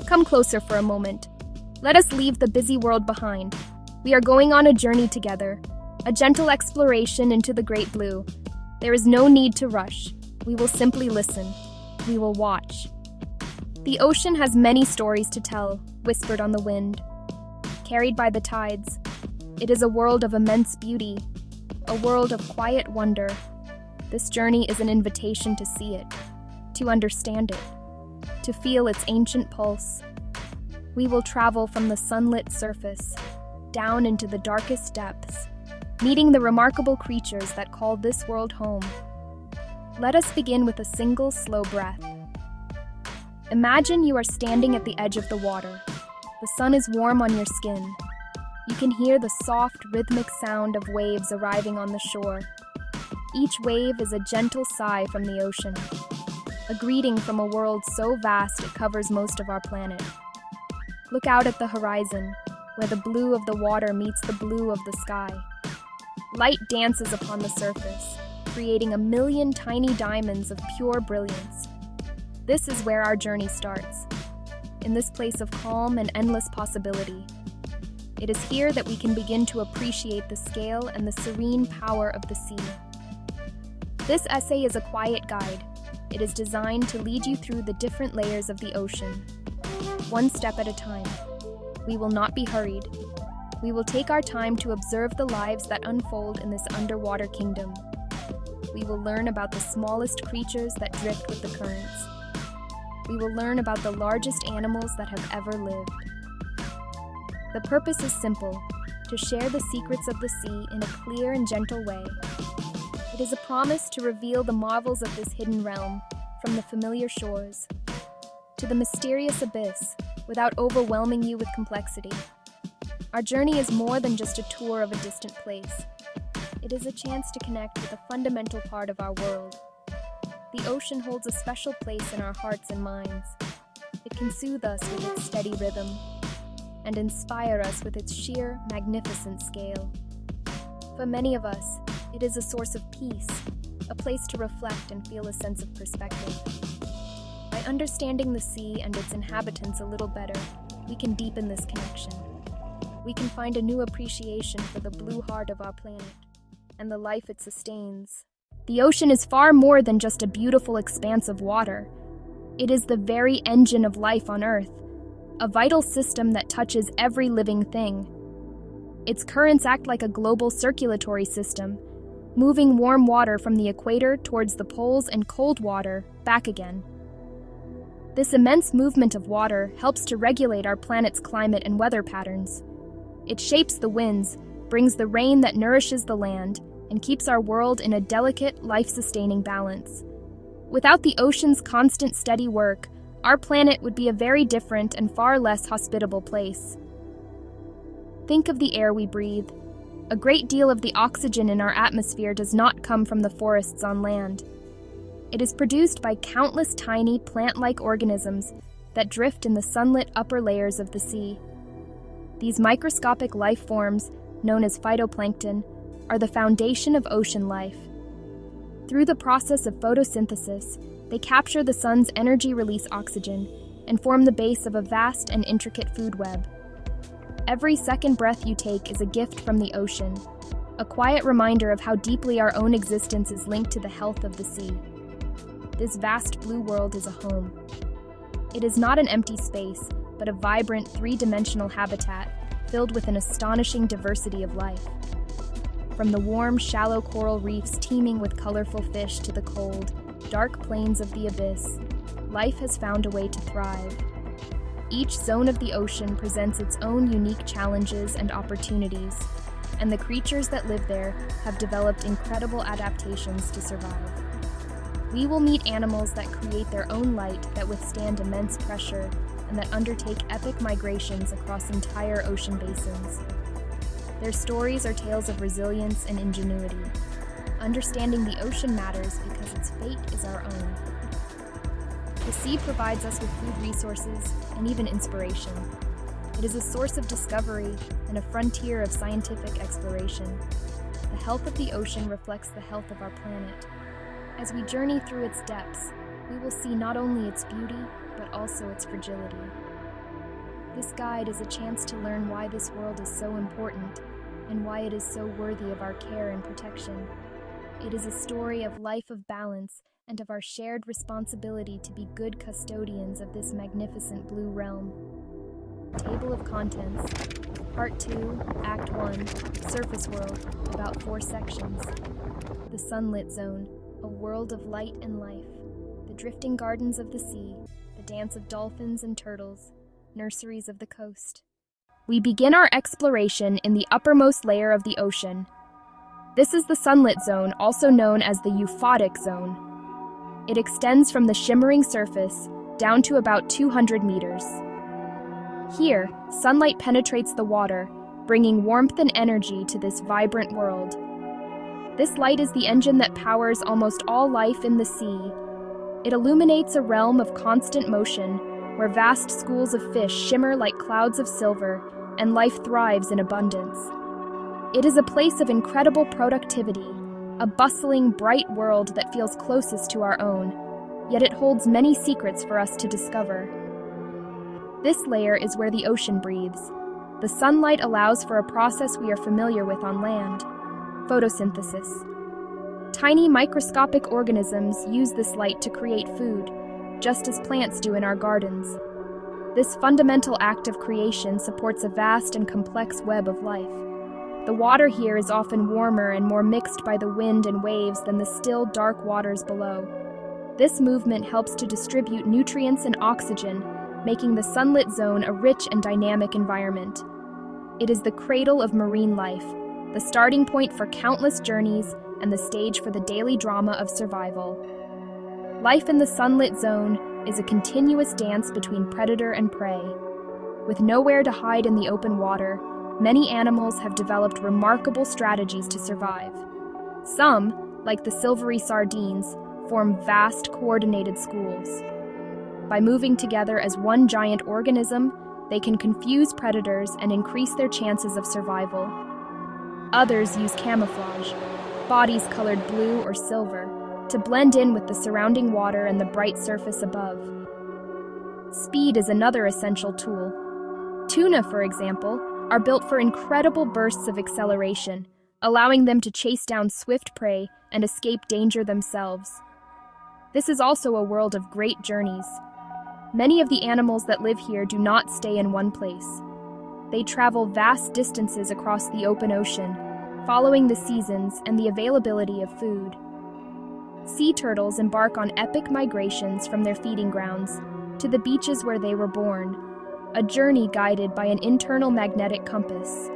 Come closer for a moment. Let us leave the busy world behind. We are going on a journey together, a gentle exploration into the great blue. There is no need to rush. We will simply listen. We will watch. The ocean has many stories to tell, whispered on the wind. Carried by the tides, it is a world of immense beauty, a world of quiet wonder. This journey is an invitation to see it, to understand it, to feel its ancient pulse. We will travel from the sunlit surface, down into the darkest depths, meeting the remarkable creatures that call this world home. Let us begin with a single slow breath. Imagine you are standing at the edge of the water. The sun is warm on your skin. You can hear the soft, rhythmic sound of waves arriving on the shore. Each wave is a gentle sigh from the ocean, a greeting from a world so vast it covers most of our planet. Look out at the horizon, where the blue of the water meets the blue of the sky. Light dances upon the surface, creating a million tiny diamonds of pure brilliance. This is where our journey starts, in this place of calm and endless possibility. It is here that we can begin to appreciate the scale and the serene power of the sea. This essay is a quiet guide. It is designed to lead you through the different layers of the ocean, one step at a time. We will not be hurried. We will take our time to observe the lives that unfold in this underwater kingdom. We will learn about the smallest creatures that drift with the currents. We will learn about the largest animals that have ever lived. The purpose is simple, to share the secrets of the sea in a clear and gentle way. It is a promise to reveal the marvels of this hidden realm, from the familiar shores to the mysterious abyss, without overwhelming you with complexity. Our journey is more than just a tour of a distant place. It is a chance to connect with a fundamental part of our world. The ocean holds a special place in our hearts and minds. It can soothe us with its steady rhythm and inspire us with its sheer, magnificent scale. For many of us, it is a source of peace, a place to reflect and feel a sense of perspective. By understanding the sea and its inhabitants a little better, we can deepen this connection. We can find a new appreciation for the blue heart of our planet and the life it sustains. The ocean is far more than just a beautiful expanse of water. It is the very engine of life on Earth, a vital system that touches every living thing. Its currents act like a global circulatory system, moving warm water from the equator towards the poles and cold water back again. This immense movement of water helps to regulate our planet's climate and weather patterns. It shapes the winds, brings the rain that nourishes the land, and keeps our world in a delicate, life-sustaining balance. Without the ocean's constant, steady work, our planet would be a very different and far less hospitable place. Think of the air we breathe. A great deal of the oxygen in our atmosphere does not come from the forests on land. It is produced by countless tiny, plant-like organisms that drift in the sunlit upper layers of the sea. These microscopic life forms, known as phytoplankton, are the foundation of ocean life. Through the process of photosynthesis, they capture the sun's energy-release oxygen and form the base of a vast and intricate food web. Every second breath you take is a gift from the ocean, a quiet reminder of how deeply our own existence is linked to the health of the sea. This vast blue world is a home. It is not an empty space, but a vibrant, three-dimensional habitat filled with an astonishing diversity of life. From the warm, shallow coral reefs teeming with colorful fish to the cold, dark plains of the abyss, life has found a way to thrive. Each zone of the ocean presents its own unique challenges and opportunities, and the creatures that live there have developed incredible adaptations to survive. We will meet animals that create their own light that withstand immense pressure and that undertake epic migrations across entire ocean basins. Their stories are tales of resilience and ingenuity. Understanding the ocean matters because its fate is our own. The sea provides us with food resources and even inspiration. It is a source of discovery and a frontier of scientific exploration. The health of the ocean reflects the health of our planet. As we journey through its depths, we will see not only its beauty, but also its fragility. This guide is a chance to learn why this world is so important and why it is so worthy of our care and protection. It is a story of life of balance and of our shared responsibility to be good custodians of this magnificent blue realm. Table of Contents. Part 2, Act 1, Surface World, about 4 sections. The Sunlit Zone, a world of light and life. The drifting gardens of the sea, the dance of dolphins and turtles, nurseries of the coast. We begin our exploration in the uppermost layer of the ocean. This is the Sunlit Zone, also known as the Euphotic Zone. It extends from the shimmering surface down to about 200 meters. Here, sunlight penetrates the water, bringing warmth and energy to this vibrant world. This light is the engine that powers almost all life in the sea. It illuminates a realm of constant motion, where vast schools of fish shimmer like clouds of silver, and life thrives in abundance. It is a place of incredible productivity, a bustling, bright world that feels closest to our own, yet it holds many secrets for us to discover. This layer is where the ocean breathes. The sunlight allows for a process we are familiar with on land: photosynthesis. Tiny microscopic organisms use this light to create food, just as plants do in our gardens. This fundamental act of creation supports a vast and complex web of life. The water here is often warmer and more mixed by the wind and waves than the still, dark waters below. This movement helps to distribute nutrients and oxygen, making the sunlit zone a rich and dynamic environment. It is the cradle of marine life, the starting point for countless journeys and the stage for the daily drama of survival. Life in the sunlit zone is a continuous dance between predator and prey. With nowhere to hide in the open water, many animals have developed remarkable strategies to survive. Some, like the silvery sardines, form vast coordinated schools. By moving together as one giant organism, they can confuse predators and increase their chances of survival. Others use camouflage, bodies colored blue or silver, to blend in with the surrounding water and the bright surface above. Speed is another essential tool. Tuna, for example, are built for incredible bursts of acceleration, allowing them to chase down swift prey and escape danger themselves. This is also a world of great journeys. Many of the animals that live here do not stay in one place. They travel vast distances across the open ocean, following the seasons and the availability of food. Sea turtles embark on epic migrations from their feeding grounds to the beaches where they were born, a journey guided by an internal magnetic compass.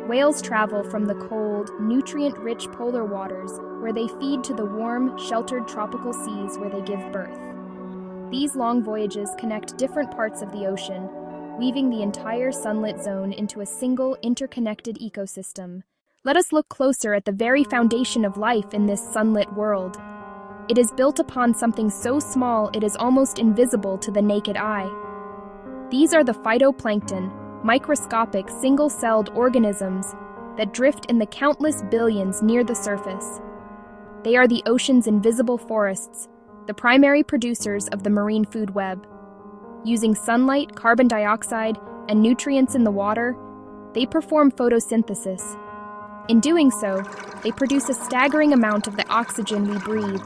Whales travel from the cold, nutrient-rich polar waters where they feed to the warm, sheltered tropical seas where they give birth. These long voyages connect different parts of the ocean, weaving the entire sunlit zone into a single, interconnected ecosystem. Let us look closer at the very foundation of life in this sunlit world. It is built upon something so small it is almost invisible to the naked eye. These are the phytoplankton, microscopic, single-celled organisms that drift in the countless billions near the surface. They are the ocean's invisible forests, the primary producers of the marine food web. Using sunlight, carbon dioxide, and nutrients in the water, they perform photosynthesis. In doing so, they produce a staggering amount of the oxygen we breathe.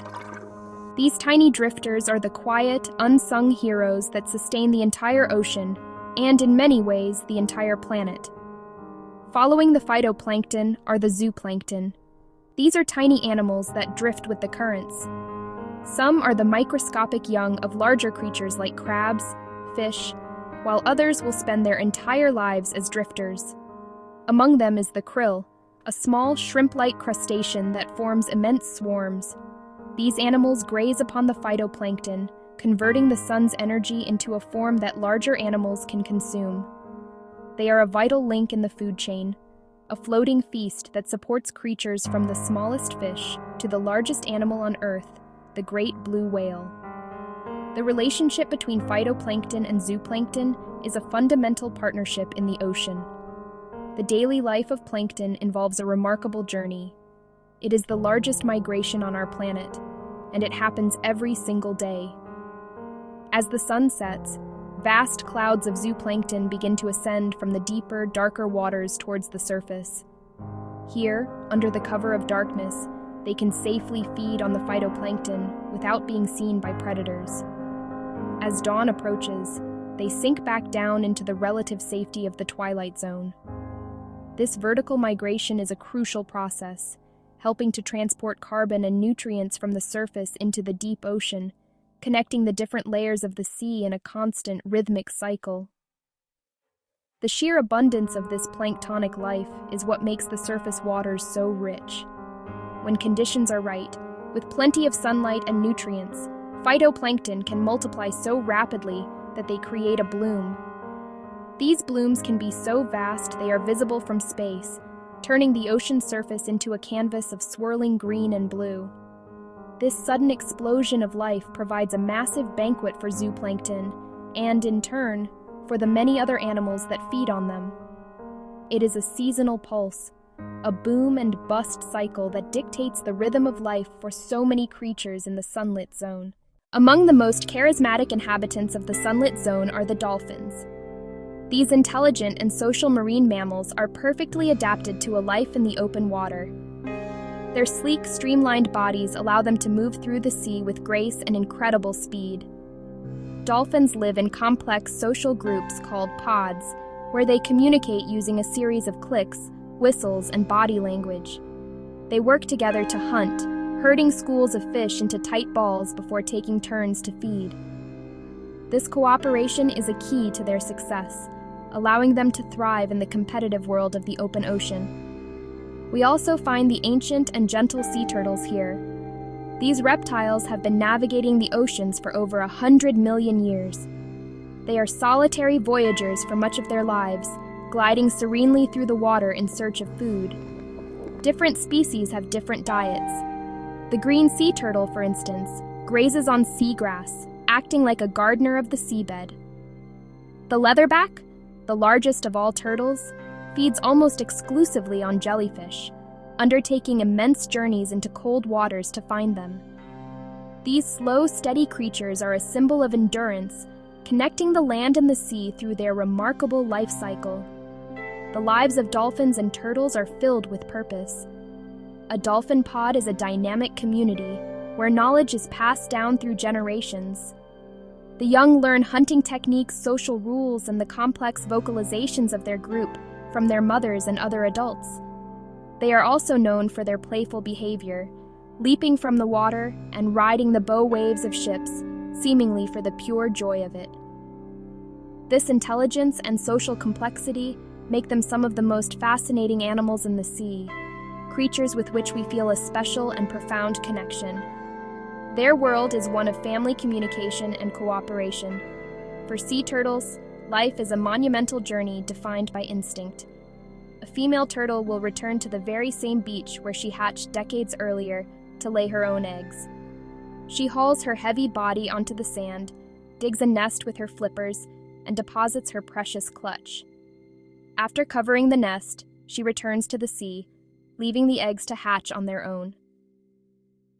These tiny drifters are the quiet, unsung heroes that sustain the entire ocean, and in many ways, the entire planet. Following the phytoplankton are the zooplankton. These are tiny animals that drift with the currents. Some are the microscopic young of larger creatures like crabs, fish, while others will spend their entire lives as drifters. Among them is the krill, a small shrimp-like crustacean that forms immense swarms. These animals graze upon the phytoplankton, converting the sun's energy into a form that larger animals can consume. They are a vital link in the food chain, a floating feast that supports creatures from the smallest fish to the largest animal on Earth, the great blue whale. The relationship between phytoplankton and zooplankton is a fundamental partnership in the ocean. The daily life of plankton involves a remarkable journey. It is the largest migration on our planet, and it happens every single day. As the sun sets, vast clouds of zooplankton begin to ascend from the deeper, darker waters towards the surface. Here, under the cover of darkness, they can safely feed on the phytoplankton without being seen by predators. As dawn approaches, they sink back down into the relative safety of the twilight zone. This vertical migration is a crucial process, helping to transport carbon and nutrients from the surface into the deep ocean, connecting the different layers of the sea in a constant rhythmic cycle. The sheer abundance of this planktonic life is what makes the surface waters so rich. When conditions are right, with plenty of sunlight and nutrients, phytoplankton can multiply so rapidly that they create a bloom. These blooms can be so vast they are visible from space, turning the ocean surface into a canvas of swirling green and blue. This sudden explosion of life provides a massive banquet for zooplankton, and in turn, for the many other animals that feed on them. It is a seasonal pulse, a boom and bust cycle that dictates the rhythm of life for so many creatures in the sunlit zone. Among the most charismatic inhabitants of the sunlit zone are the dolphins. These intelligent and social marine mammals are perfectly adapted to a life in the open water. Their sleek, streamlined bodies allow them to move through the sea with grace and incredible speed. Dolphins live in complex social groups called pods, where they communicate using a series of clicks, whistles, and body language. They work together to hunt, herding schools of fish into tight balls before taking turns to feed. This cooperation is a key to their success, allowing them to thrive in the competitive world of the open ocean. We also find the ancient and gentle sea turtles here. These reptiles have been navigating the oceans for over 100 million years. They are solitary voyagers for much of their lives, gliding serenely through the water in search of food. Different species have different diets. The green sea turtle, for instance, grazes on seagrass, acting like a gardener of the seabed. The leatherback, the largest of all turtles, feeds almost exclusively on jellyfish, undertaking immense journeys into cold waters to find them. These slow, steady creatures are a symbol of endurance, connecting the land and the sea through their remarkable life cycle. The lives of dolphins and turtles are filled with purpose. A dolphin pod is a dynamic community where knowledge is passed down through generations. The young learn hunting techniques, social rules, and the complex vocalizations of their group from their mothers and other adults. They are also known for their playful behavior, leaping from the water and riding the bow waves of ships, seemingly for the pure joy of it. This intelligence and social complexity make them some of the most fascinating animals in the sea, creatures with which we feel a special and profound connection. Their world is one of family communication and cooperation. For sea turtles, life is a monumental journey defined by instinct. A female turtle will return to the very same beach where she hatched decades earlier to lay her own eggs. She hauls her heavy body onto the sand, digs a nest with her flippers, and deposits her precious clutch. After covering the nest, she returns to the sea, leaving the eggs to hatch on their own.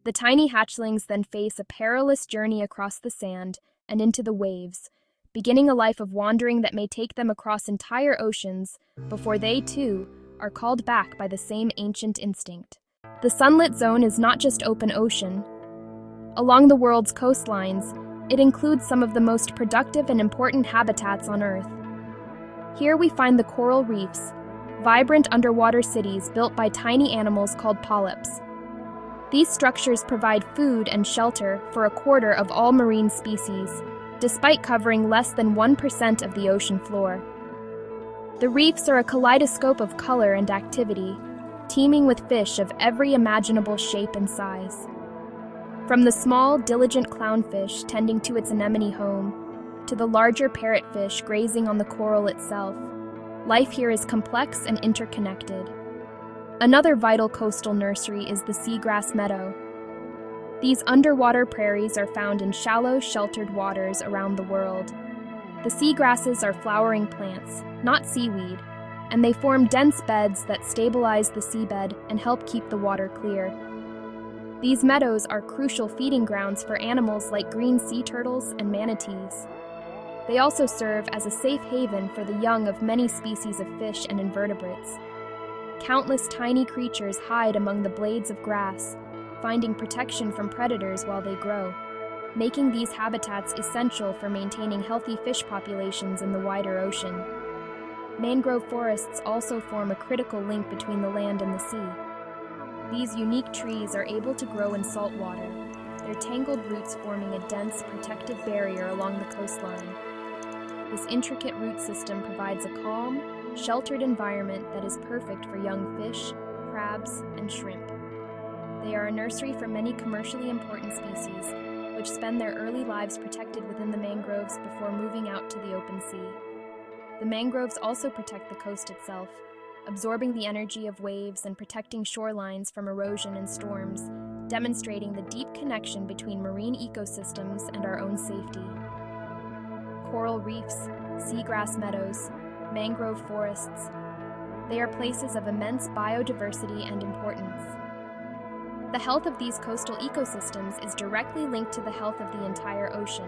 The tiny hatchlings then face a perilous journey across the sand and into the waves, beginning a life of wandering that may take them across entire oceans before they, too, are called back by the same ancient instinct. The sunlit zone is not just open ocean. Along the world's coastlines, it includes some of the most productive and important habitats on Earth. Here we find the coral reefs, vibrant underwater cities built by tiny animals called polyps. These structures provide food and shelter for a quarter of all marine species, despite covering less than 1% of the ocean floor. The reefs are a kaleidoscope of color and activity, teeming with fish of every imaginable shape and size. From the small, diligent clownfish tending to its anemone home, to the larger parrotfish grazing on the coral itself, life here is complex and interconnected. Another vital coastal nursery is the seagrass meadow. These underwater prairies are found in shallow, sheltered waters around the world. The seagrasses are flowering plants, not seaweed, and they form dense beds that stabilize the seabed and help keep the water clear. These meadows are crucial feeding grounds for animals like green sea turtles and manatees. They also serve as a safe haven for the young of many species of fish and invertebrates. Countless tiny creatures hide among the blades of grass, finding protection from predators while they grow, making these habitats essential for maintaining healthy fish populations in the wider ocean. Mangrove forests also form a critical link between the land and the sea. These unique trees are able to grow in salt water, their tangled roots forming a dense, protective barrier along the coastline. This intricate root system provides a calm, sheltered environment that is perfect for young fish, crabs, and shrimp. They are a nursery for many commercially important species, which spend their early lives protected within the mangroves before moving out to the open sea. The mangroves also protect the coast itself, absorbing the energy of waves and protecting shorelines from erosion and storms, demonstrating the deep connection between marine ecosystems and our own safety. Coral reefs, seagrass meadows, mangrove forests, they are places of immense biodiversity and importance. The health of these coastal ecosystems is directly linked to the health of the entire ocean.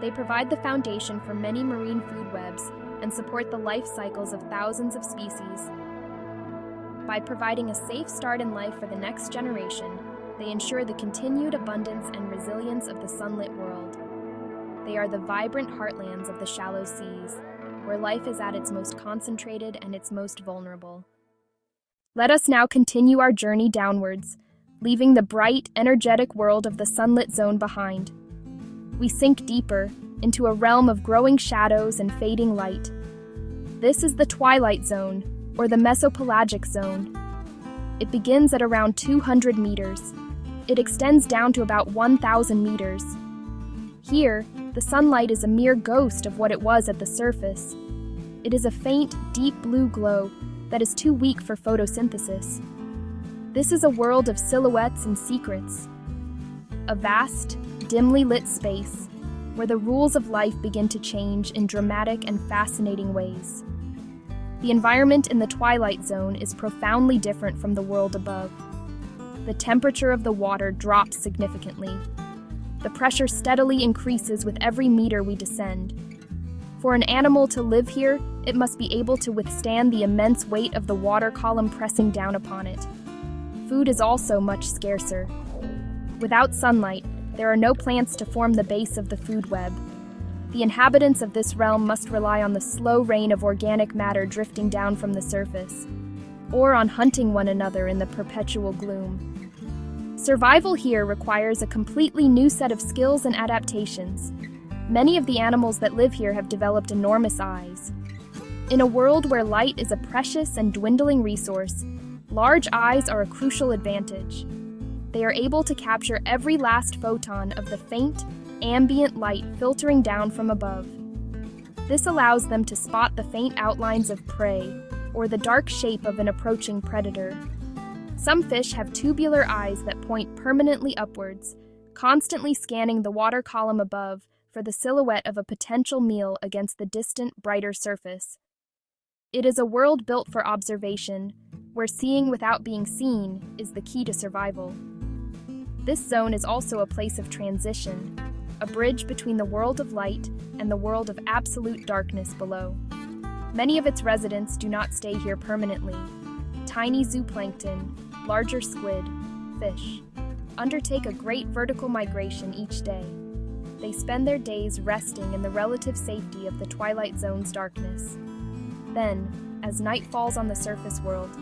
They provide the foundation for many marine food webs and support the life cycles of thousands of species. By providing a safe start in life for the next generation, they ensure the continued abundance and resilience of the sunlit world. They are the vibrant heartlands of the shallow seas, where life is at its most concentrated and its most vulnerable. Let us now continue our journey downwards, leaving the bright, energetic world of the sunlit zone behind. We sink deeper into a realm of growing shadows and fading light. This is the twilight zone, or the mesopelagic zone. It begins at around 200 meters. It extends down to about 1,000 meters. Here, the sunlight is a mere ghost of what it was at the surface. It is a faint, deep blue glow that is too weak for photosynthesis. This is a world of silhouettes and secrets. A vast, dimly lit space where the rules of life begin to change in dramatic and fascinating ways. The environment in the twilight zone is profoundly different from the world above. The temperature of the water drops significantly. The pressure steadily increases with every meter we descend. For an animal to live here, it must be able to withstand the immense weight of the water column pressing down upon it. Food is also much scarcer. Without sunlight, there are no plants to form the base of the food web. The inhabitants of this realm must rely on the slow rain of organic matter drifting down from the surface, or on hunting one another in the perpetual gloom. Survival here requires a completely new set of skills and adaptations. Many of the animals that live here have developed enormous eyes. In a world where light is a precious and dwindling resource, large eyes are a crucial advantage. They are able to capture every last photon of the faint, ambient light filtering down from above. This allows them to spot the faint outlines of prey or the dark shape of an approaching predator. Some fish have tubular eyes that point permanently upwards, constantly scanning the water column above for the silhouette of a potential meal against the distant, brighter surface. It is a world built for observation, where seeing without being seen is the key to survival. This zone is also a place of transition, a bridge between the world of light and the world of absolute darkness below. Many of its residents do not stay here permanently. Tiny zooplankton, larger squid, fish, undertake a great vertical migration each day. They spend their days resting in the relative safety of the twilight zone's darkness. Then, as night falls on the surface world,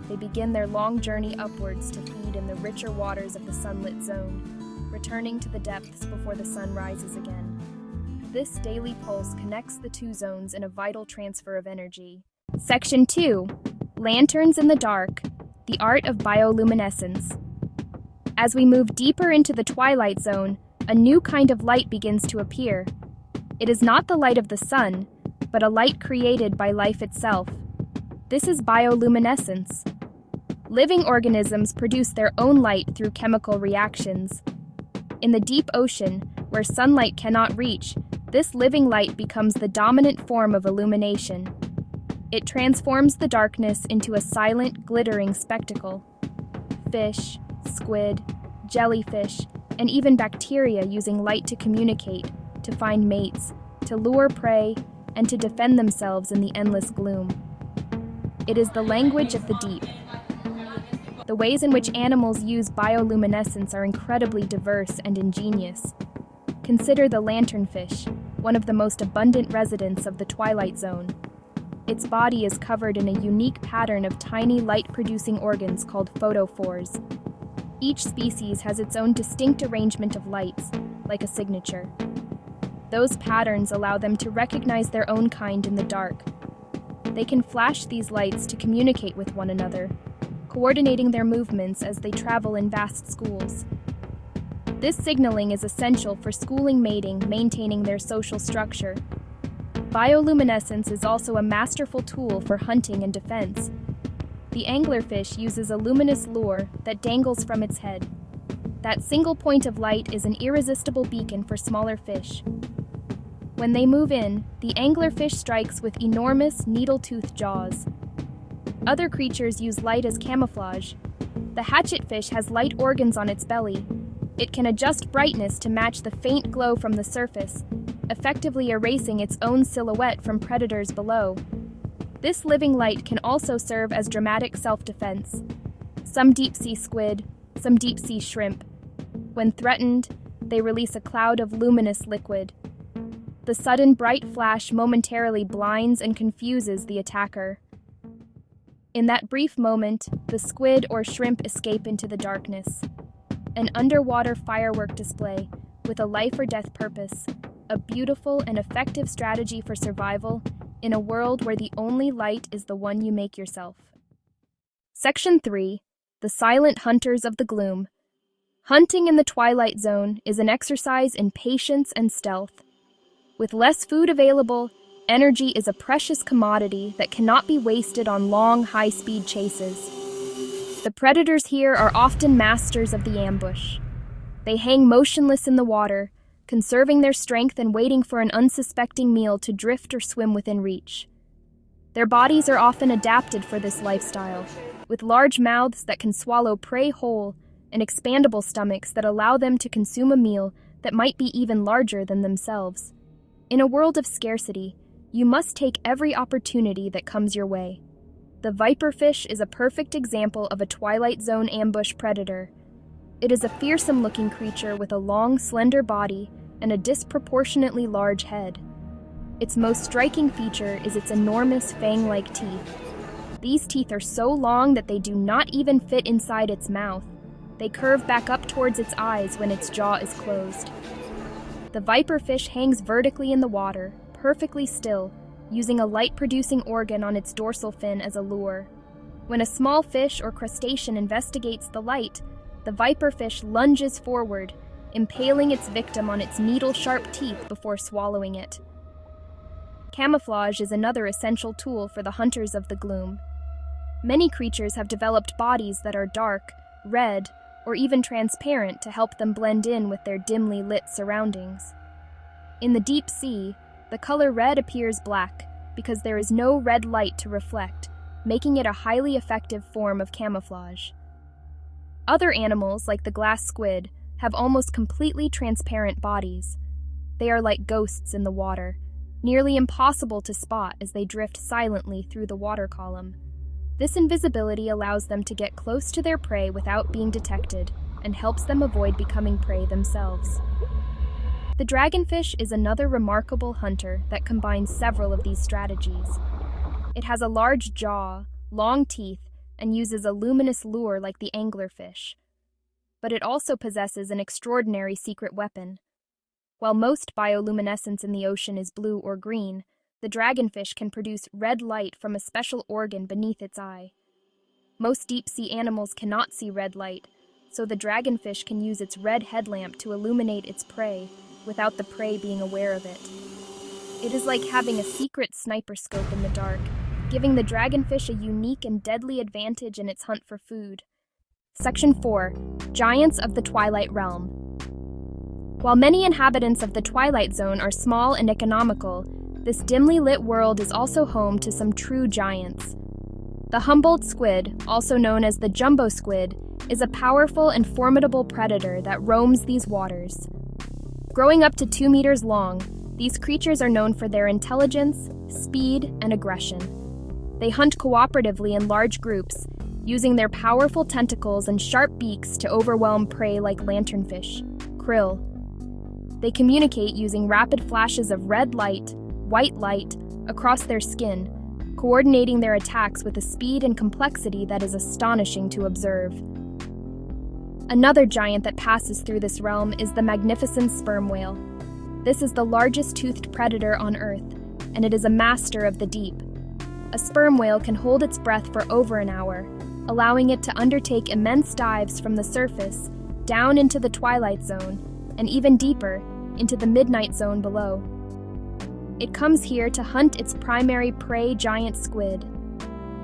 they begin their long journey upwards to feed in the richer waters of the sunlit zone, returning to the depths before the sun rises again. This daily pulse connects the two zones in a vital transfer of energy. Section 2. Lanterns in the Dark, the Art of Bioluminescence. As we move deeper into the twilight zone, a new kind of light begins to appear. It is not the light of the sun, but a light created by life itself. This is bioluminescence. Living organisms produce their own light through chemical reactions. In the deep ocean, where sunlight cannot reach, this living light becomes the dominant form of illumination. It transforms the darkness into a silent, glittering spectacle. Fish, squid, jellyfish, and even bacteria using light to communicate, to find mates, to lure prey, and to defend themselves in the endless gloom. It is the language of the deep. The ways in which animals use bioluminescence are incredibly diverse and ingenious. Consider the lanternfish, one of the most abundant residents of the twilight zone. Its body is covered in a unique pattern of tiny light-producing organs called photophores. Each species has its own distinct arrangement of lights, like a signature. Those patterns allow them to recognize their own kind in the dark. They can flash these lights to communicate with one another, coordinating their movements as they travel in vast schools. This signaling is essential for schooling, mating, maintaining their social structure. Bioluminescence is also a masterful tool for hunting and defense. The anglerfish uses a luminous lure that dangles from its head. That single point of light is an irresistible beacon for smaller fish. When they move in, the anglerfish strikes with enormous, needle-toothed jaws. Other creatures use light as camouflage. The hatchetfish has light organs on its belly. It can adjust brightness to match the faint glow from the surface, effectively erasing its own silhouette from predators below. This living light can also serve as dramatic self-defense. Some deep-sea squid, some deep-sea shrimp. When threatened, they release a cloud of luminous liquid. The sudden bright flash momentarily blinds and confuses the attacker. In that brief moment, the squid or shrimp escape into the darkness. An underwater firework display with a life-or-death purpose, a beautiful and effective strategy for survival in a world where the only light is the one you make yourself. Section 3. The Silent Hunters of the Gloom. Hunting in the Twilight Zone is an exercise in patience and stealth. With less food available, energy is a precious commodity that cannot be wasted on long, high-speed chases. The predators here are often masters of the ambush. They hang motionless in the water, conserving their strength and waiting for an unsuspecting meal to drift or swim within reach. Their bodies are often adapted for this lifestyle, with large mouths that can swallow prey whole and expandable stomachs that allow them to consume a meal that might be even larger than themselves. In a world of scarcity, you must take every opportunity that comes your way. The viperfish is a perfect example of a Twilight Zone ambush predator. It is a fearsome-looking creature with a long, slender body and a disproportionately large head. Its most striking feature is its enormous fang-like teeth. These teeth are so long that they do not even fit inside its mouth. They curve back up towards its eyes when its jaw is closed. The viperfish hangs vertically in the water, perfectly still, using a light-producing organ on its dorsal fin as a lure. When a small fish or crustacean investigates the light, the viperfish lunges forward, impaling its victim on its needle-sharp teeth before swallowing it. Camouflage is another essential tool for the hunters of the gloom. Many creatures have developed bodies that are dark, red, or even transparent to help them blend in with their dimly lit surroundings. In the deep sea, the color red appears black because there is no red light to reflect, making it a highly effective form of camouflage. Other animals, like the glass squid, have almost completely transparent bodies. They are like ghosts in the water, nearly impossible to spot as they drift silently through the water column. This invisibility allows them to get close to their prey without being detected and helps them avoid becoming prey themselves. The dragonfish is another remarkable hunter that combines several of these strategies. It has a large jaw, long teeth, and uses a luminous lure like the anglerfish. But it also possesses an extraordinary secret weapon. While most bioluminescence in the ocean is blue or green, the dragonfish can produce red light from a special organ beneath its eye. Most deep-sea animals cannot see red light, so the dragonfish can use its red headlamp to illuminate its prey without the prey being aware of it. It is like having a secret sniper scope in the dark, giving the dragonfish a unique and deadly advantage in its hunt for food. Section 4. Giants of the Twilight Realm. While many inhabitants of the Twilight Zone are small and economical, this dimly lit world is also home to some true giants. The Humboldt squid, also known as the jumbo squid, is a powerful and formidable predator that roams these waters. Growing up to 2 meters long, These creatures are known for their intelligence, speed, and aggression. They hunt cooperatively in large groups, using their powerful tentacles and sharp beaks to overwhelm prey like lanternfish, krill. They communicate using rapid flashes of red light, white light, across their skin, coordinating their attacks with a speed and complexity that is astonishing to observe. Another giant that passes through this realm is the magnificent sperm whale. This is the largest toothed predator on Earth, and it is a master of the deep. A sperm whale can hold its breath for over an hour, allowing it to undertake immense dives from the surface down into the twilight zone and even deeper into the midnight zone below. It comes here to hunt its primary prey, giant squid.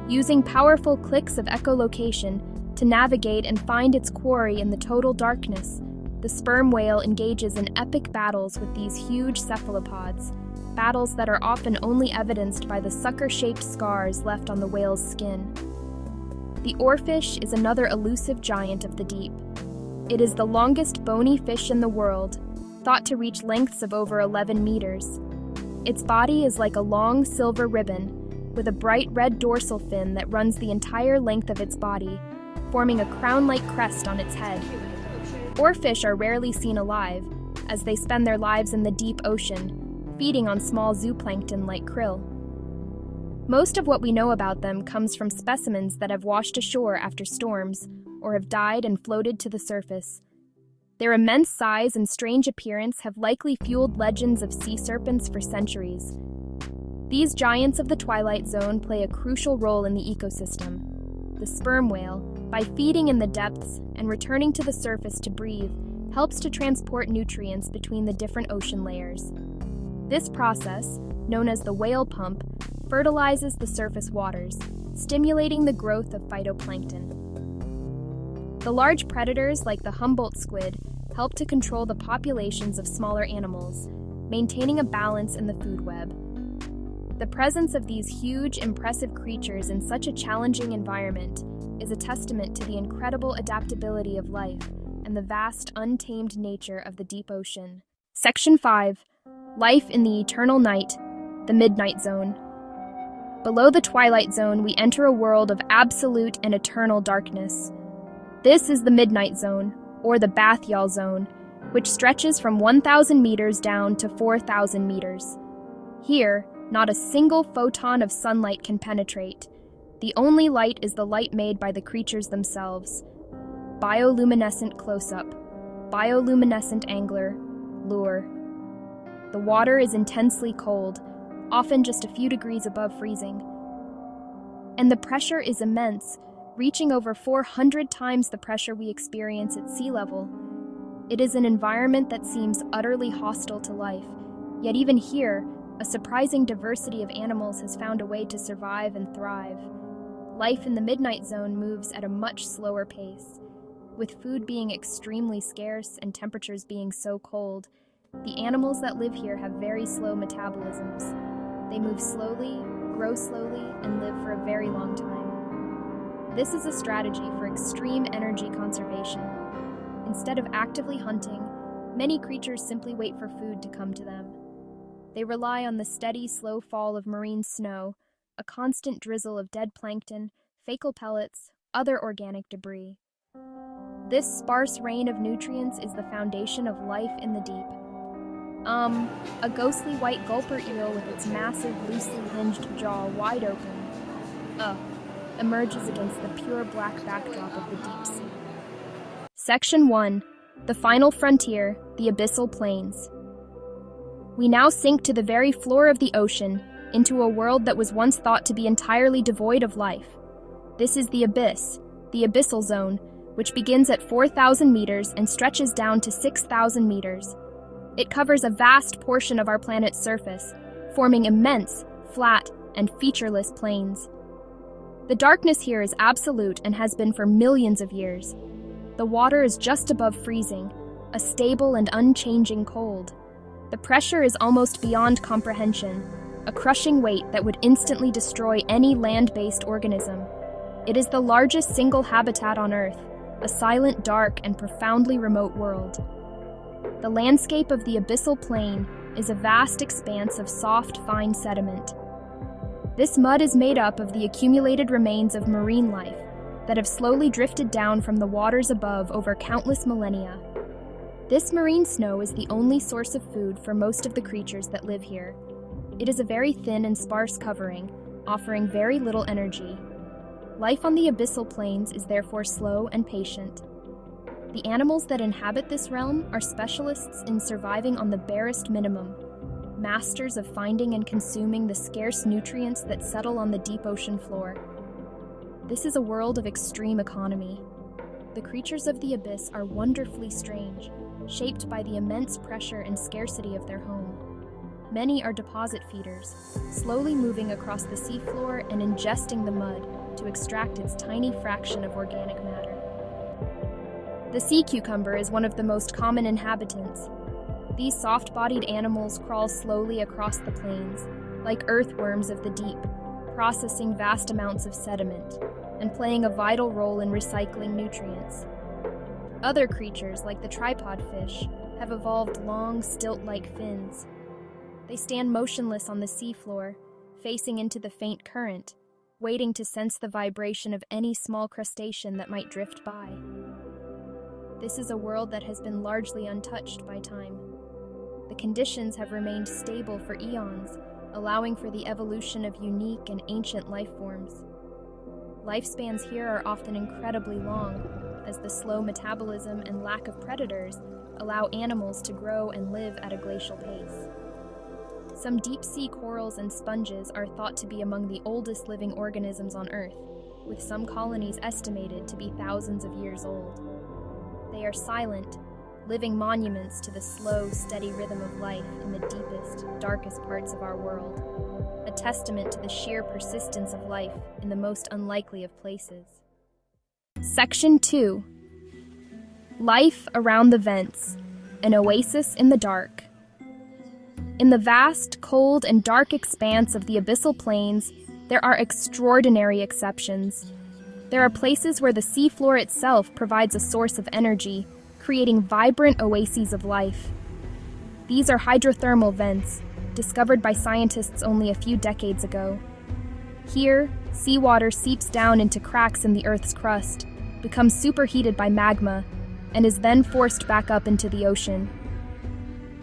Using powerful clicks of echolocation to navigate and find its quarry in the total darkness, the sperm whale engages in epic battles with these huge cephalopods, battles that are often only evidenced by the sucker-shaped scars left on the whale's skin. The oarfish is another elusive giant of the deep. It is the longest bony fish in the world, thought to reach lengths of over 11 meters. Its body is like a long silver ribbon, with a bright red dorsal fin that runs the entire length of its body, forming a crown-like crest on its head. Oarfish are rarely seen alive, as they spend their lives in the deep ocean, feeding on small zooplankton like krill. Most of what we know about them comes from specimens that have washed ashore after storms, or have died and floated to the surface. Their immense size and strange appearance have likely fueled legends of sea serpents for centuries. These giants of the Twilight Zone play a crucial role in the ecosystem. The sperm whale, by feeding in the depths and returning to the surface to breathe, helps to transport nutrients between the different ocean layers. This process, known as the whale pump, fertilizes the surface waters, stimulating the growth of phytoplankton. The large predators like the Humboldt squid help to control the populations of smaller animals, maintaining a balance in the food web. The presence of these huge, impressive creatures in such a challenging environment is a testament to the incredible adaptability of life and the vast, untamed nature of the deep ocean. Section 5. Life in the Eternal Night, the Midnight Zone. Below the Twilight Zone, we enter a world of absolute and eternal darkness. This is the Midnight Zone, or the Bathyal Zone, which stretches from 1,000 meters down to 4,000 meters. Here, not a single photon of sunlight can penetrate. The only light is the light made by the creatures themselves. Bioluminescent close-up, bioluminescent angler, lure. The water is intensely cold, often just a few degrees above freezing. And the pressure is immense, reaching over 400 times the pressure we experience at sea level. It is an environment that seems utterly hostile to life, yet even here, a surprising diversity of animals has found a way to survive and thrive. Life in the Midnight Zone moves at a much slower pace. With food being extremely scarce and temperatures being so cold, the animals that live here have very slow metabolisms. They move slowly, grow slowly, and live for a very long time. This is a strategy for extreme energy conservation. Instead of actively hunting, many creatures simply wait for food to come to them. They rely on the steady, slow fall of marine snow, a constant drizzle of dead plankton, fecal pellets, other organic debris. This sparse rain of nutrients is the foundation of life in the deep. A ghostly white gulper eel with its massive, loosely hinged jaw wide open, emerges against the pure black backdrop of the deep sea. Section 1. The Final Frontier, the Abyssal Plains. We now sink to the very floor of the ocean, into a world that was once thought to be entirely devoid of life. This is the abyss, the abyssal zone, which begins at 4,000 meters and stretches down to 6,000 meters. It covers a vast portion of our planet's surface, forming immense, flat, and featureless plains. The darkness here is absolute and has been for millions of years. The water is just above freezing, a stable and unchanging cold. The pressure is almost beyond comprehension, a crushing weight that would instantly destroy any land-based organism. It is the largest single habitat on Earth, a silent, dark, and profoundly remote world. The landscape of the abyssal plain is a vast expanse of soft, fine sediment. This mud is made up of the accumulated remains of marine life that have slowly drifted down from the waters above over countless millennia. This marine snow is the only source of food for most of the creatures that live here. It is a very thin and sparse covering, offering very little energy. Life on the abyssal plains is therefore slow and patient. The animals that inhabit this realm are specialists in surviving on the barest minimum, masters of finding and consuming the scarce nutrients that settle on the deep ocean floor. This is a world of extreme economy. The creatures of the abyss are wonderfully strange, shaped by the immense pressure and scarcity of their home. Many are deposit feeders, slowly moving across the seafloor and ingesting the mud to extract its tiny fraction of organic matter. The sea cucumber is one of the most common inhabitants. These soft-bodied animals crawl slowly across the plains, like earthworms of the deep, processing vast amounts of sediment and playing a vital role in recycling nutrients. Other creatures, like the tripod fish, have evolved long, stilt-like fins. They stand motionless on the seafloor, facing into the faint current, waiting to sense the vibration of any small crustacean that might drift by. This is a world that has been largely untouched by time. The conditions have remained stable for eons, allowing for the evolution of unique and ancient life forms. Lifespans here are often incredibly long, as the slow metabolism and lack of predators allow animals to grow and live at a glacial pace. Some deep-sea corals and sponges are thought to be among the oldest living organisms on Earth, with some colonies estimated to be thousands of years old. They are silent, living monuments to the slow, steady rhythm of life in the deepest, darkest parts of our world, a testament to the sheer persistence of life in the most unlikely of places. Section 2. Life around the vents, an oasis in the dark. In the vast, cold, and dark expanse of the abyssal plains, there are extraordinary exceptions. There are places where the seafloor itself provides a source of energy, creating vibrant oases of life. These are hydrothermal vents, discovered by scientists only a few decades ago. Here, seawater seeps down into cracks in the Earth's crust, becomes superheated by magma, and is then forced back up into the ocean.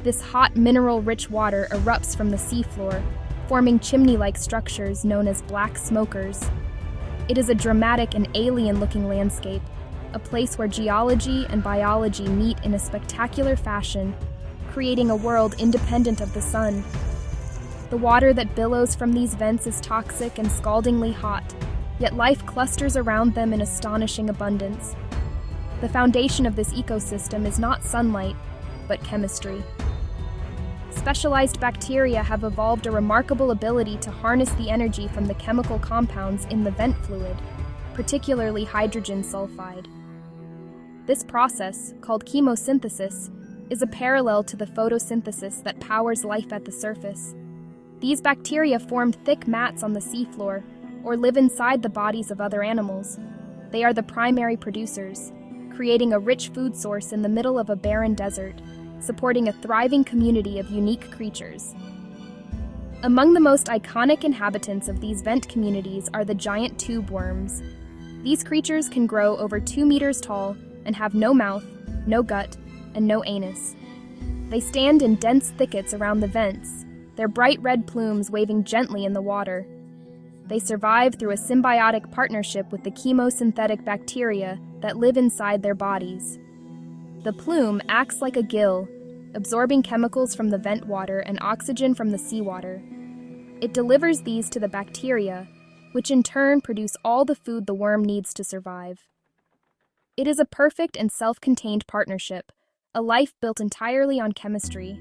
This hot, mineral-rich water erupts from the seafloor, forming chimney-like structures known as black smokers. It is a dramatic and alien-looking landscape, a place where geology and biology meet in a spectacular fashion, creating a world independent of the sun. The water that billows from these vents is toxic and scaldingly hot, yet life clusters around them in astonishing abundance. The foundation of this ecosystem is not sunlight, but chemistry. Specialized bacteria have evolved a remarkable ability to harness the energy from the chemical compounds in the vent fluid, particularly hydrogen sulfide. This process, called chemosynthesis, is a parallel to the photosynthesis that powers life at the surface. These bacteria form thick mats on the seafloor, or live inside the bodies of other animals. They are the primary producers, creating a rich food source in the middle of a barren desert, supporting a thriving community of unique creatures. Among the most iconic inhabitants of these vent communities are the giant tube worms. These creatures can grow over 2 meters tall and have no mouth, no gut, and no anus. They stand in dense thickets around the vents, their bright red plumes waving gently in the water. They survive through a symbiotic partnership with the chemosynthetic bacteria that live inside their bodies. The plume acts like a gill, absorbing chemicals from the vent water and oxygen from the seawater. It delivers these to the bacteria, which in turn produce all the food the worm needs to survive. It is a perfect and self-contained partnership, a life built entirely on chemistry.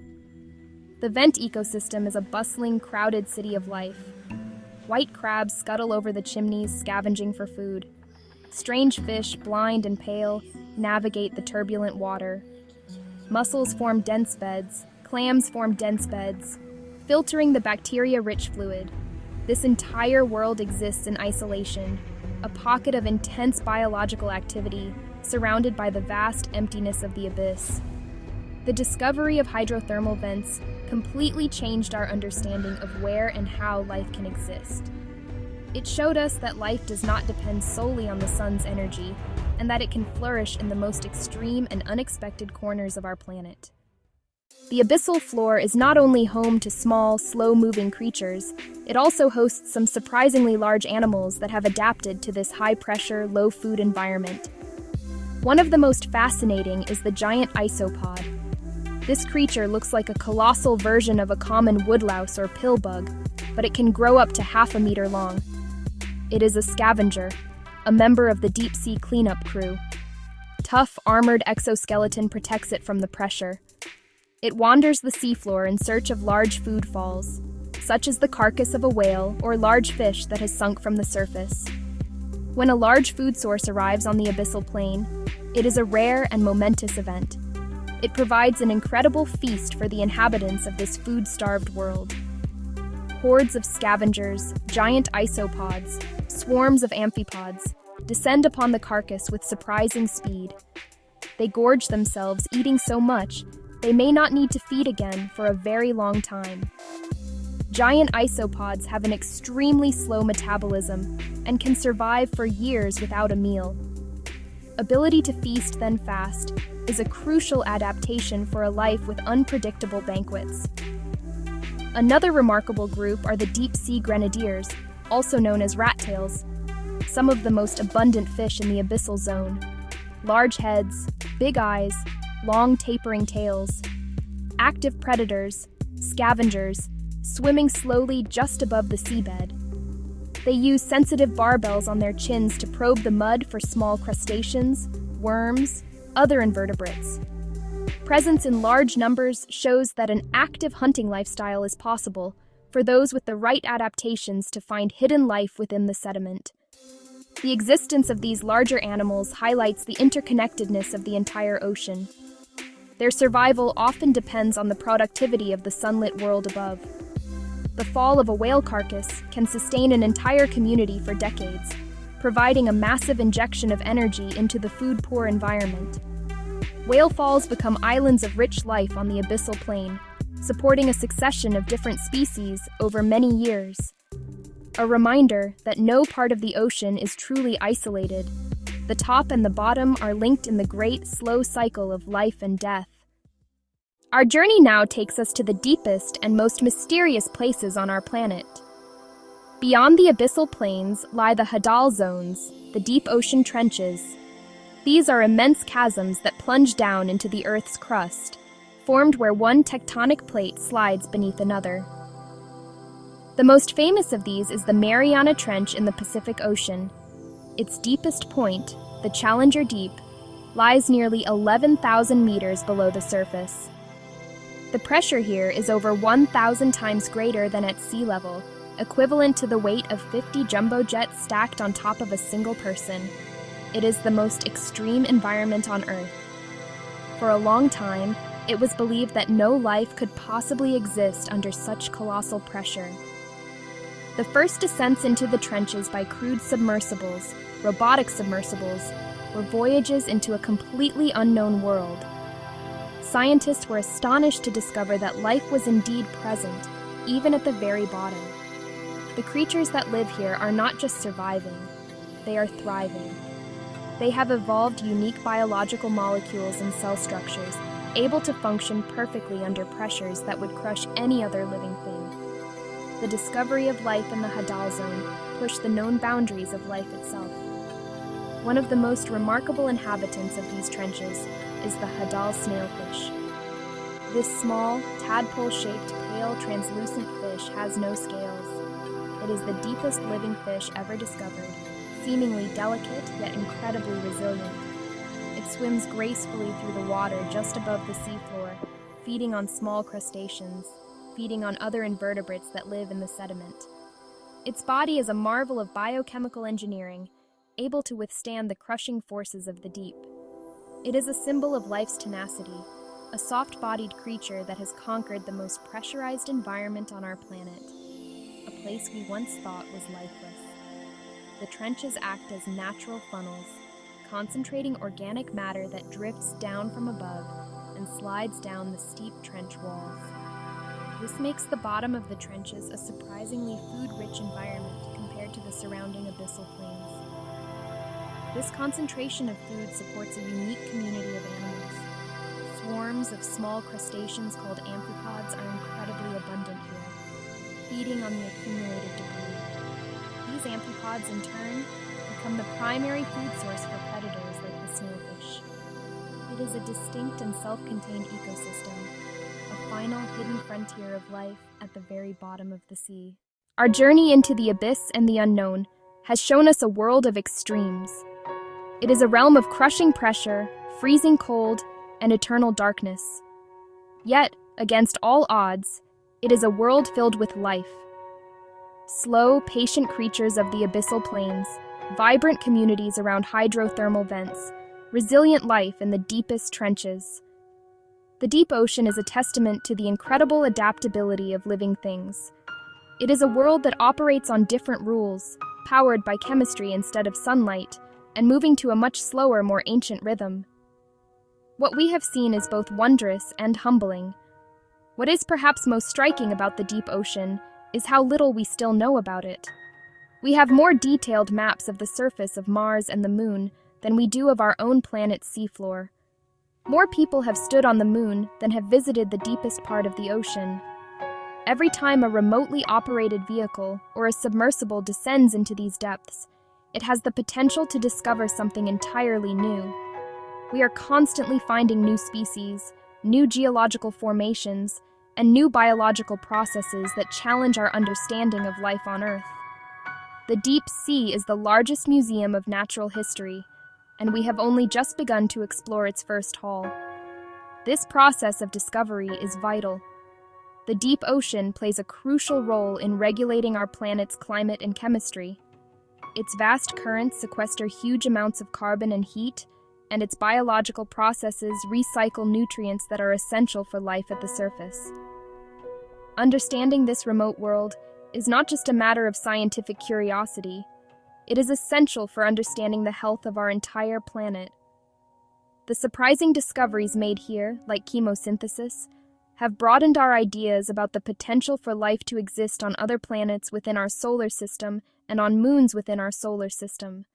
The vent ecosystem is a bustling, crowded city of life. White crabs scuttle over the chimneys, scavenging for food. Strange fish, blind and pale, navigate the turbulent water. Mussels form dense beds, clams form dense beds, filtering the bacteria-rich fluid. This entire world exists in isolation, a pocket of intense biological activity, surrounded by the vast emptiness of the abyss. The discovery of hydrothermal vents completely changed our understanding of where and how life can exist. It showed us that life does not depend solely on the sun's energy, and that it can flourish in the most extreme and unexpected corners of our planet. The abyssal floor is not only home to small, slow-moving creatures, it also hosts some surprisingly large animals that have adapted to this high-pressure, low-food environment. One of the most fascinating is the giant isopod. This creature looks like a colossal version of a common woodlouse or pillbug, but it can grow up to half a meter long. It is a scavenger, a member of the deep-sea cleanup crew. Tough, armored exoskeleton protects it from the pressure. It wanders the seafloor in search of large food falls, such as the carcass of a whale or large fish that has sunk from the surface. When a large food source arrives on the abyssal plain, it is a rare and momentous event. It provides an incredible feast for the inhabitants of this food-starved world. Hordes of scavengers, giant isopods, swarms of amphipods descend upon the carcass with surprising speed. They gorge themselves, eating so much they may not need to feed again for a very long time. Giant isopods have an extremely slow metabolism and can survive for years without a meal. Ability to feast then fast is a crucial adaptation for a life with unpredictable banquets. Another remarkable group are the deep-sea grenadiers, also known as rat-tails, some of the most abundant fish in the abyssal zone. Large heads, big eyes, long tapering tails. Active predators, scavengers, swimming slowly just above the seabed. They use sensitive barbels on their chins to probe the mud for small crustaceans, worms, other invertebrates. Presence in large numbers shows that an active hunting lifestyle is possible for those with the right adaptations to find hidden life within the sediment. The existence of these larger animals highlights the interconnectedness of the entire ocean. Their survival often depends on the productivity of the sunlit world above. The fall of a whale carcass can sustain an entire community for decades, providing a massive injection of energy into the food-poor environment. Whale falls become islands of rich life on the abyssal plain, supporting a succession of different species over many years. A reminder that no part of the ocean is truly isolated. The top and the bottom are linked in the great, slow cycle of life and death. Our journey now takes us to the deepest and most mysterious places on our planet. Beyond the abyssal plains lie the Hadal zones, the deep ocean trenches. These are immense chasms that plunge down into the Earth's crust, formed where one tectonic plate slides beneath another. The most famous of these is the Mariana Trench in the Pacific Ocean. Its deepest point, the Challenger Deep, lies nearly 11,000 meters below the surface. The pressure here is over 1,000 times greater than at sea level, equivalent to the weight of 50 jumbo jets stacked on top of a single person. It is the most extreme environment on Earth. For a long time, it was believed that no life could possibly exist under such colossal pressure. The first descents into the trenches by crewed submersibles, robotic submersibles, were voyages into a completely unknown world. Scientists were astonished to discover that life was indeed present, even at the very bottom. The creatures that live here are not just surviving, they are thriving. They have evolved unique biological molecules and cell structures, able to function perfectly under pressures that would crush any other living thing. The discovery of life in the Hadal zone pushed the known boundaries of life itself. One of the most remarkable inhabitants of these trenches is the Hadal snailfish. This small, tadpole-shaped, pale, translucent fish has no scales. It is the deepest living fish ever discovered, seemingly delicate yet incredibly resilient. It swims gracefully through the water just above the seafloor, feeding on small crustaceans, feeding on other invertebrates that live in the sediment. Its body is a marvel of biochemical engineering, able to withstand the crushing forces of the deep. It is a symbol of life's tenacity, a soft-bodied creature that has conquered the most pressurized environment on our planet, a place we once thought was lifeless. The trenches act as natural funnels, concentrating organic matter that drifts down from above and slides down the steep trench walls. This makes the bottom of the trenches a surprisingly food-rich environment compared to the surrounding abyssal plains. This concentration of food supports a unique community of animals. Swarms of small crustaceans called amphipods are incredibly abundant here, feeding on the accumulated debris. These amphipods, in turn, become the primary food source for predators like the snailfish. It is a distinct and self-contained ecosystem, a final hidden frontier of life at the very bottom of the sea. Our journey into the abyss and the unknown has shown us a world of extremes. It is a realm of crushing pressure, freezing cold, and eternal darkness. Yet, against all odds, it is a world filled with life. Slow, patient creatures of the abyssal plains, vibrant communities around hydrothermal vents, resilient life in the deepest trenches. The deep ocean is a testament to the incredible adaptability of living things. It is a world that operates on different rules, powered by chemistry instead of sunlight, and moving to a much slower, more ancient rhythm. What we have seen is both wondrous and humbling. What is perhaps most striking about the deep ocean is how little we still know about it. We have more detailed maps of the surface of Mars and the Moon than we do of our own planet's seafloor. More people have stood on the Moon than have visited the deepest part of the ocean. Every time a remotely operated vehicle or a submersible descends into these depths, it has the potential to discover something entirely new. We are constantly finding new species, new geological formations, and new biological processes that challenge our understanding of life on Earth. The deep sea is the largest museum of natural history, and we have only just begun to explore its first hall. This process of discovery is vital. The deep ocean plays a crucial role in regulating our planet's climate and chemistry. Its vast currents sequester huge amounts of carbon and heat, and its biological processes recycle nutrients that are essential for life at the surface. Understanding this remote world is not just a matter of scientific curiosity. It is essential for understanding the health of our entire planet. The surprising discoveries made here, like chemosynthesis, have broadened our ideas about the potential for life to exist on other planets within our solar system and on moons within our solar system.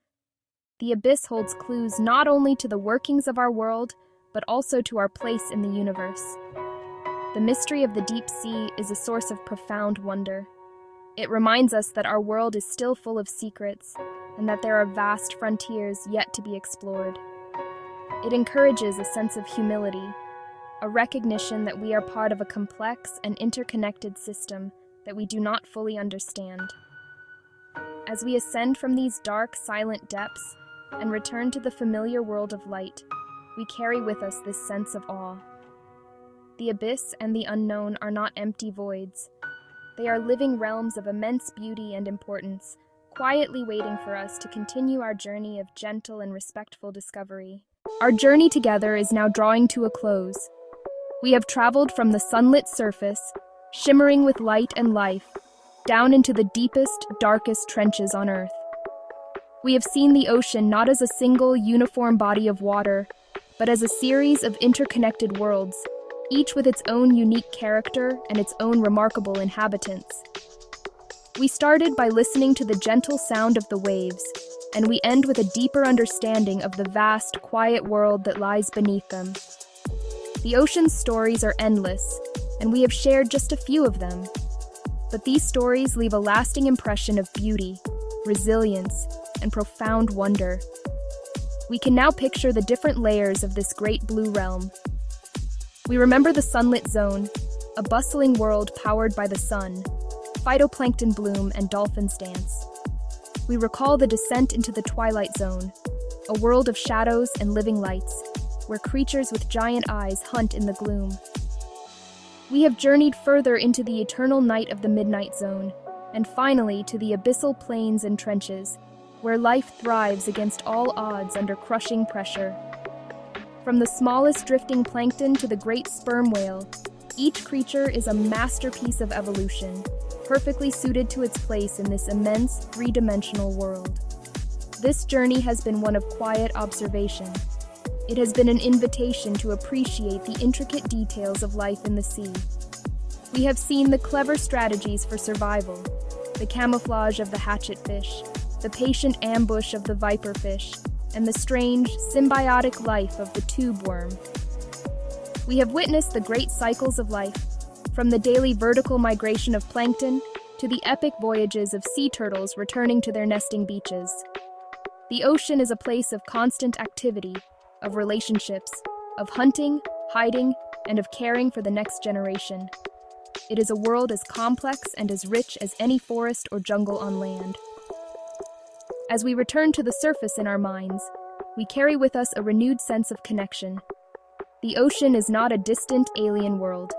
The abyss holds clues not only to the workings of our world, but also to our place in the universe. The mystery of the deep sea is a source of profound wonder. It reminds us that our world is still full of secrets, and that there are vast frontiers yet to be explored. It encourages a sense of humility, a recognition that we are part of a complex and interconnected system that we do not fully understand. As we ascend from these dark, silent depths and return to the familiar world of light, we carry with us this sense of awe. The abyss and the unknown are not empty voids. They are living realms of immense beauty and importance, quietly waiting for us to continue our journey of gentle and respectful discovery. Our journey together is now drawing to a close. We have traveled from the sunlit surface, shimmering with light and life, down into the deepest, darkest trenches on Earth. We have seen the ocean not as a single, uniform body of water, but as a series of interconnected worlds, each with its own unique character and its own remarkable inhabitants. We started by listening to the gentle sound of the waves, and we end with a deeper understanding of the vast, quiet world that lies beneath them. The ocean's stories are endless, and we have shared just a few of them. But these stories leave a lasting impression of beauty, resilience, and profound wonder. We can now picture the different layers of this great blue realm. We remember the sunlit zone, a bustling world powered by the sun, phytoplankton bloom, and dolphins dance. We recall the descent into the twilight zone, a world of shadows and living lights, where creatures with giant eyes hunt in the gloom. We have journeyed further into the eternal night of the midnight zone, and finally to the abyssal plains and trenches, where life thrives against all odds under crushing pressure. From the smallest drifting plankton to the great sperm whale, each creature is a masterpiece of evolution, perfectly suited to its place in this immense, three-dimensional world. This journey has been one of quiet observation. It has been an invitation to appreciate the intricate details of life in the sea. We have seen the clever strategies for survival, the camouflage of the hatchetfish, the patient ambush of the viperfish, and the strange, symbiotic life of the tube worm. We have witnessed the great cycles of life, from the daily vertical migration of plankton to the epic voyages of sea turtles returning to their nesting beaches. The ocean is a place of constant activity, of relationships, of hunting, hiding, and of caring for the next generation. It is a world as complex and as rich as any forest or jungle on land. As we return to the surface in our minds, we carry with us a renewed sense of connection. The ocean is not a distant alien world.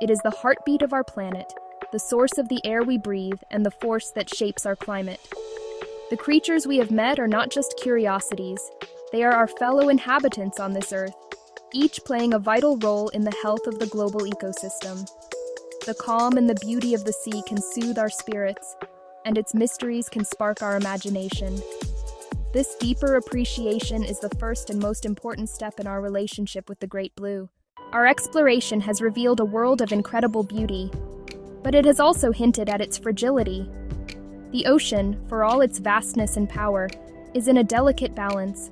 It is the heartbeat of our planet, the source of the air we breathe, and the force that shapes our climate. The creatures we have met are not just curiosities, they are our fellow inhabitants on this earth, each playing a vital role in the health of the global ecosystem. The calm and the beauty of the sea can soothe our spirits, and its mysteries can spark our imagination. This deeper appreciation is the first and most important step in our relationship with the Great Blue. Our exploration has revealed a world of incredible beauty, but it has also hinted at its fragility. The ocean, for all its vastness and power, is in a delicate balance.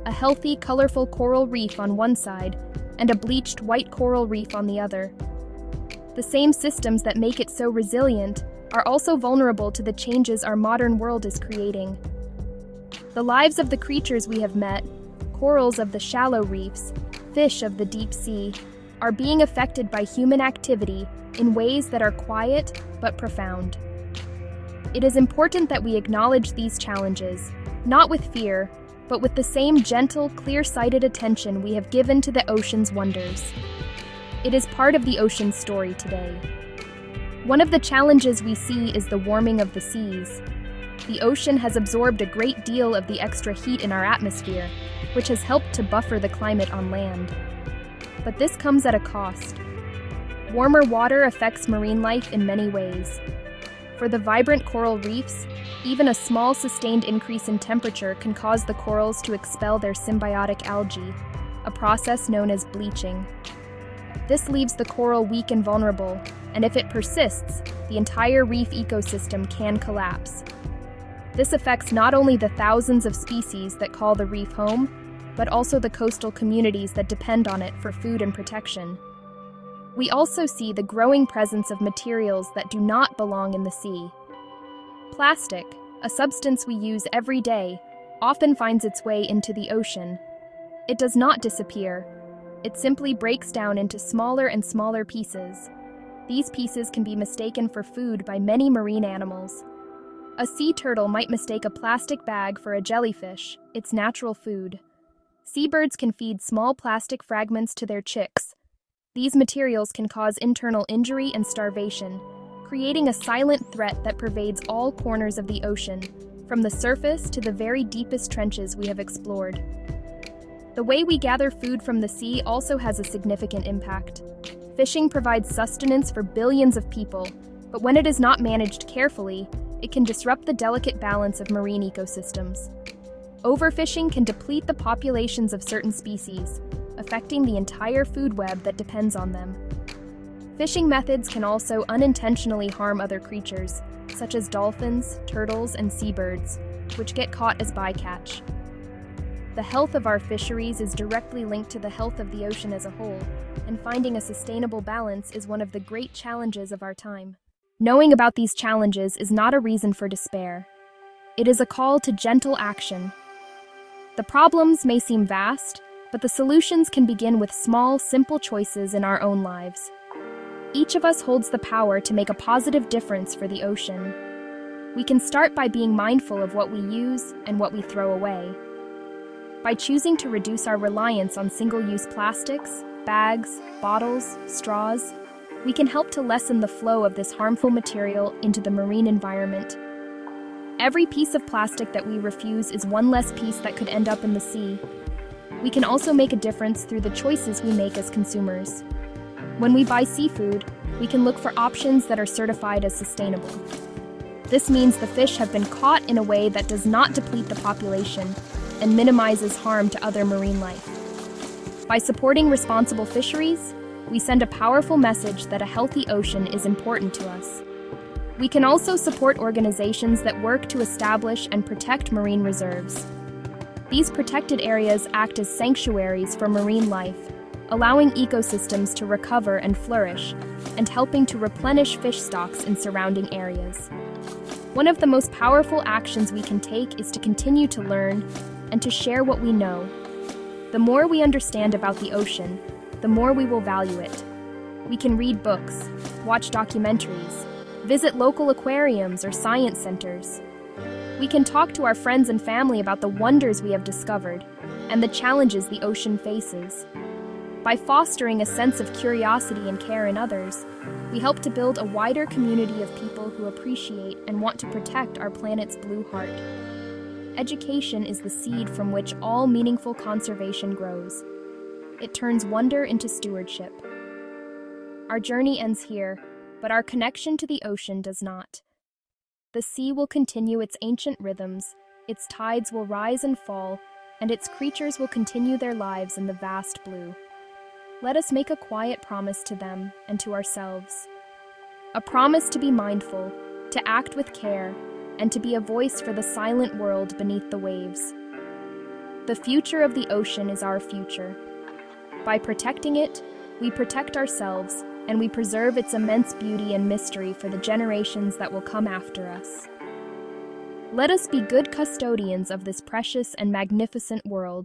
A healthy, colorful coral reef on one side, and a bleached white coral reef on the other. The same systems that make it so resilient are also vulnerable to the changes our modern world is creating. The lives of the creatures we have met, corals of the shallow reefs, fish of the deep sea, are being affected by human activity in ways that are quiet but profound. It is important that we acknowledge these challenges, not with fear, but with the same gentle, clear-sighted attention we have given to the ocean's wonders. It is part of the ocean's story today. One of the challenges we see is the warming of the seas. The ocean has absorbed a great deal of the extra heat in our atmosphere, which has helped to buffer the climate on land. But this comes at a cost. Warmer water affects marine life in many ways. For the vibrant coral reefs, even a small sustained increase in temperature can cause the corals to expel their symbiotic algae, a process known as bleaching. This leaves the coral weak and vulnerable, and if it persists, the entire reef ecosystem can collapse. This affects not only the thousands of species that call the reef home, but also the coastal communities that depend on it for food and protection. We also see the growing presence of materials that do not belong in the sea. Plastic, a substance we use every day, often finds its way into the ocean. It does not disappear. It simply breaks down into smaller and smaller pieces. These pieces can be mistaken for food by many marine animals. A sea turtle might mistake a plastic bag for a jellyfish, its natural food. Seabirds can feed small plastic fragments to their chicks. These materials can cause internal injury and starvation, creating a silent threat that pervades all corners of the ocean, from the surface to the very deepest trenches we have explored. The way we gather food from the sea also has a significant impact. Fishing provides sustenance for billions of people, but when it is not managed carefully, it can disrupt the delicate balance of marine ecosystems. Overfishing can deplete the populations of certain species, affecting the entire food web that depends on them. Fishing methods can also unintentionally harm other creatures, such as dolphins, turtles, and seabirds, which get caught as bycatch. The health of our fisheries is directly linked to the health of the ocean as a whole, and finding a sustainable balance is one of the great challenges of our time. Knowing about these challenges is not a reason for despair. It is a call to gentle action. The problems may seem vast, but the solutions can begin with small, simple choices in our own lives. Each of us holds the power to make a positive difference for the ocean. We can start by being mindful of what we use and what we throw away. By choosing to reduce our reliance on single-use plastics, bags, bottles, straws, we can help to lessen the flow of this harmful material into the marine environment. Every piece of plastic that we refuse is one less piece that could end up in the sea. We can also make a difference through the choices we make as consumers. When we buy seafood, we can look for options that are certified as sustainable. This means the fish have been caught in a way that does not deplete the population and minimizes harm to other marine life. By supporting responsible fisheries, We send a powerful message that a healthy ocean is important to us. We can also support organizations that work to establish and protect marine reserves. These protected areas act as sanctuaries for marine life, allowing ecosystems to recover and flourish, and helping to replenish fish stocks in surrounding areas. One of the most powerful actions we can take is to continue to learn and to share what we know. The more we understand about the ocean, the more we will value it. We can read books, watch documentaries, visit local aquariums or science centers. We can talk to our friends and family about the wonders we have discovered and the challenges the ocean faces. By fostering a sense of curiosity and care in others, we help to build a wider community of people who appreciate and want to protect our planet's blue heart. Education is the seed from which all meaningful conservation grows. It turns wonder into stewardship. Our journey ends here, but our connection to the ocean does not. The sea will continue its ancient rhythms, its tides will rise and fall, and its creatures will continue their lives in the vast blue. Let us make a quiet promise to them and to ourselves. A promise to be mindful, to act with care, and to be a voice for the silent world beneath the waves. The future of the ocean is our future. By protecting it, we protect ourselves, and we preserve its immense beauty and mystery for the generations that will come after us. Let us be good custodians of this precious and magnificent world.